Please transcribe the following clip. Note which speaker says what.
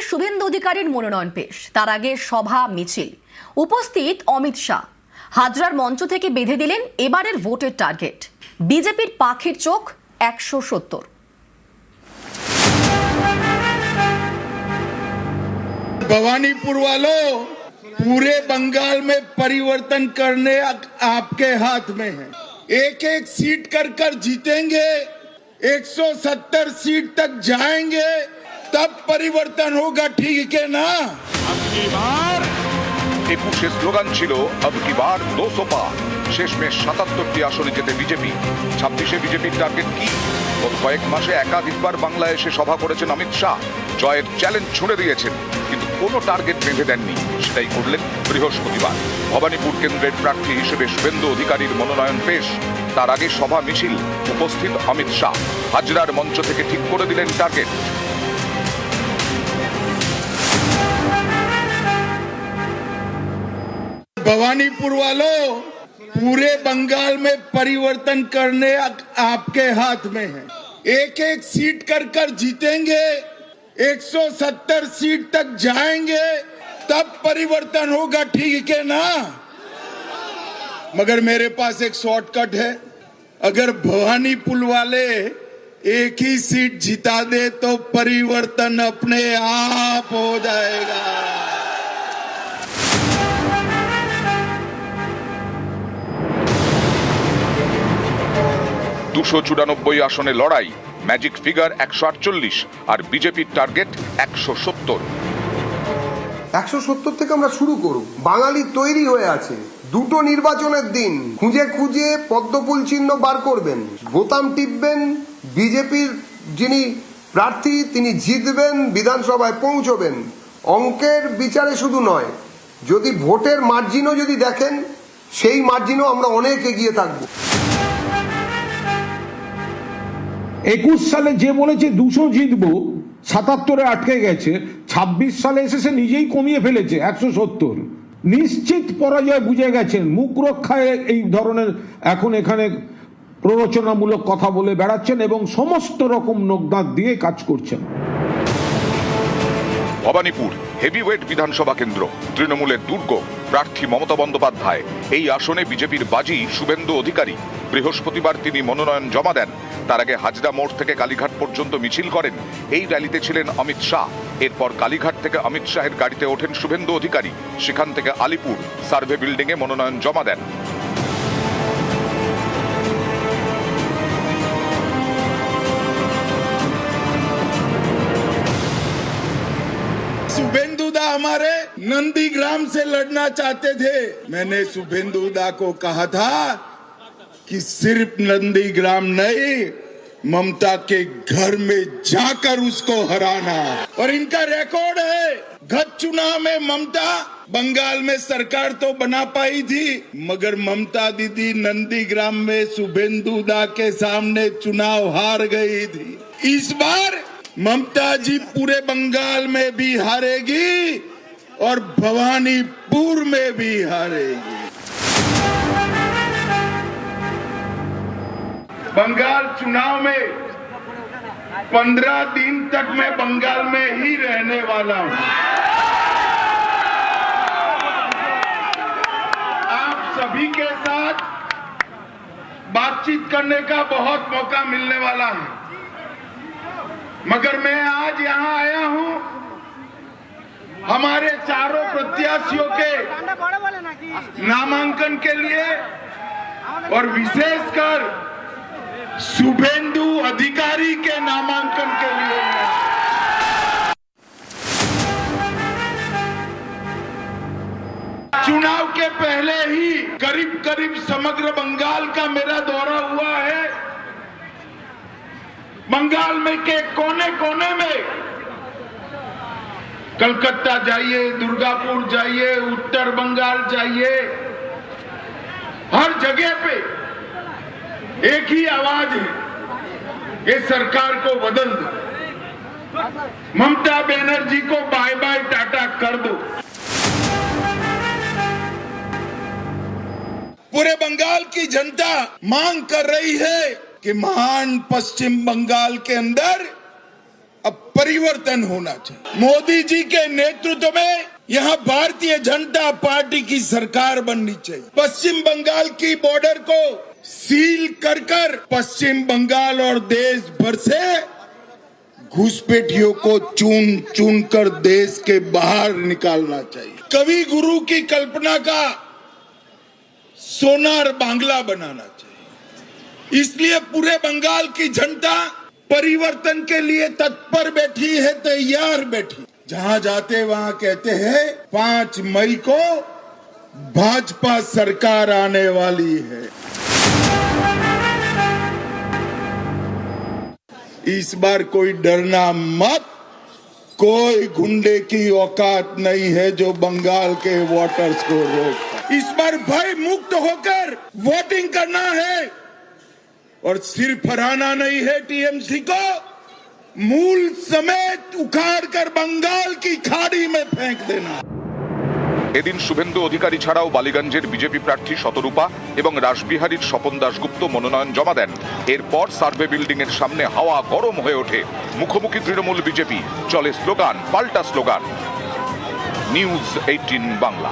Speaker 1: শুভেন্দু অধিকারীর মনোনয়ন পেশ, তার আগে সভা মিছিল, উপস্থিত অমিত শাহ। হাজরার মঞ্চ থেকে বেঁধে দিলেন এবারের ভোটের টার্গেট। বিজেপির পাখির চোখ 170।
Speaker 2: भवानीपुर वालों, पूरे बंगाल में परिवर्तन करने आपके हाथ में है। एक एक सीट कर जीतेंगे, 170 सीट तक जाएंगे, तब परिवर्तन होगा, ठीक है ना?
Speaker 3: अब की बार
Speaker 4: 21 স্লোগান ছিল अब की बार 200 पार। শেষমেশ 77টি আসনে যেতে বিজেপি। 26-এ বিজেপির টার্গেট কি? গত কয়েক মাসে একাধিকবার বাংলায় এসে সভা করেছেন অমিত শাহ, জয়ের চ্যালেঞ্জ ছুড়ে দিয়েছেন, কিন্তু কোনো টার্গেট বেঁধে দেননি। সেটাই করলেন বৃহস্পতিবার। ভবানীপুর কেন্দ্রের প্রার্থী হিসেবে শুভেন্দু অধিকারীর মনোনয়ন পেশ, তার আগে সভা মিছিল, উপস্থিত অমিত শাহ। হাজরার মঞ্চ থেকে ঠিক করে দিলেন টার্গেট।
Speaker 2: भवानीपुर वालों, पूरे बंगाल में परिवर्तन करने आपके हाथ में है। एक एक सीट कर जीतेंगे, 170 सीट तक जाएंगे, तब परिवर्तन होगा, ठीक है ना? मगर मेरे पास एक शॉर्टकट है। अगर भवानीपुर वाले एक ही सीट जिता दे तो परिवर्तन अपने आप हो जाएगा।
Speaker 4: 294 আসনে লড়াই, ম্যাজিক ফিগার 148, আর বিজেপির টার্গেট 170।
Speaker 5: 170 থেকে আমরা শুরু করব। বাঙালি তৈরি হয়ে আছে। দুটো নির্বাচনের দিন খুঁজে খুঁজে পদ্মফুল চিহ্ন বার করবেন, বোতাম টিপবেন, বিজেপির যিনি প্রার্থী তিনি জিতবেন, বিধানসভায় পৌঁছবেন। অঙ্কের বিচারে শুধু নয়, যদি ভোটের মার্জিনও যদি দেখেন, সেই মার্জিনও আমরা অনেক এগিয়ে থাকবো।
Speaker 6: 21 সালে যে বলেছে 200 জিতবো, 77-এ আটকে গেছে। 26 সালে এসে সে নিজেই কমিয়ে ফেলেছে 170। নিশ্চিত পরাজয় বুঝে গেছেন। মুখ রক্ষায় এই ধরনের এখন এখানে প্ররোচনামূলক কথা বলে বেড়াচ্ছেন এবং সমস্ত রকম নগ্নাদ দিয়ে কাজ করছেন।
Speaker 4: ভবানীপুর হেভিওয়েট বিধানসভা কেন্দ্র, তৃণমূলের দুর্গ, প্রার্থী মমতা বন্দ্যোপাধ্যায়। এই আসনে বিজেপির বাজি শুভেন্দু অধিকারী। বৃহস্পতিবার তিনি মনোনয়ন জমা দেন। তার আগে হাজরা মোড় থেকে কালীঘাট পর্যন্ত মিছিল করেন। এই র্যালিতে ছিলেন অমিত শাহ। এরপর কালীঘাট থেকে অমিত শাহের গাড়িতে ওঠেন শুভেন্দু অধিকারী। সেখান থেকে আলিপুর সার্ভে বিল্ডিংয়ে মনোনয়ন জমা দেন।
Speaker 2: शुभेंदुदा हमारे नंदीग्राम से लड़ना चाहते थे। मैंने शुभेंदुदा को कहा था कि सिर्फ नंदीग्राम नहीं, ममता के घर में जाकर उसको हराना। और इनका रिकॉर्ड है, गत चुनाव में ममता बंगाल में सरकार तो बना पाई थी, मगर ममता दीदी नंदीग्राम में शुभेंदुदा के सामने चुनाव हार गई थी। इस बार ममता जी पूरे बंगाल में भी हारेगी और भवानीपुर में भी हारेगी। बंगाल चुनाव में 15 दिन तक मैं बंगाल में ही रहने वाला हूं। आप सभी के साथ बातचीत करने का बहुत मौका मिलने वाला है, मगर मैं आज यहां आया हूं हमारे चारों प्रत्याशियों के नामांकन के लिए और विशेषकर शुभेंदु अधिकारी के नामांकन के लिए। चुनाव के पहले ही करीब करीब समग्र बंगाल का मेरा दौरा हुआ है। बंगाल में के कोने कोने में, कलकत्ता जाइए, दुर्गापुर जाइए, उत्तर बंगाल जाइए, हर जगह पे एक ही आवाज है, ये सरकार को बदल दो, ममता बनर्जी को बाय बाय टाटा कर दो। पूरे बंगाल की जनता मांग कर रही है कि महान पश्चिम बंगाल के अंदर अब परिवर्तन होना चाहिए। मोदी जी के नेतृत्व में यहाँ भारतीय जनता पार्टी की सरकार बननी चाहिए। पश्चिम बंगाल की बॉर्डर को सील कर कर पश्चिम बंगाल और देश भर से घुसपैठियों को चुन चुन कर देश के बाहर निकालना चाहिए। कवि गुरु की कल्पना का सोनार बांग्ला बनाना चाहिए। इसलिए पूरे बंगाल की जनता परिवर्तन के लिए तत्पर बैठी है, तैयार बैठी। जहां जाते वहां कहते हैं 5 मई को भाजपा सरकार आने वाली है। इस बार कोई डरना मत, कोई गुंडे की औकात नहीं है जो बंगाल के वोटर्स को रोक। इस बार भय मुक्त होकर वोटिंग करना है और सिर्फ हराना नहीं है टीएमसी को, मूल समेत उखाड़कर बंगाल की खाड़ी में फेंक देना।
Speaker 4: এদিন শুভেন্দু অধিকারী ছাড়াও বালিগঞ্জের বিজেপি প্রার্থী শতরূপা এবং রাসবিহারীর স্বপন দাশগুপ্ত মনোনয়ন জমা দেন। এরপর সার্ভে বিল্ডিং এর সামনে হাওয়া গরম হয়ে ওঠে। মুখোমুখি তৃণমূল বিজেপি, চলে স্লোগান, পাল্টা স্লোগান। নিউজ 18 বাংলা।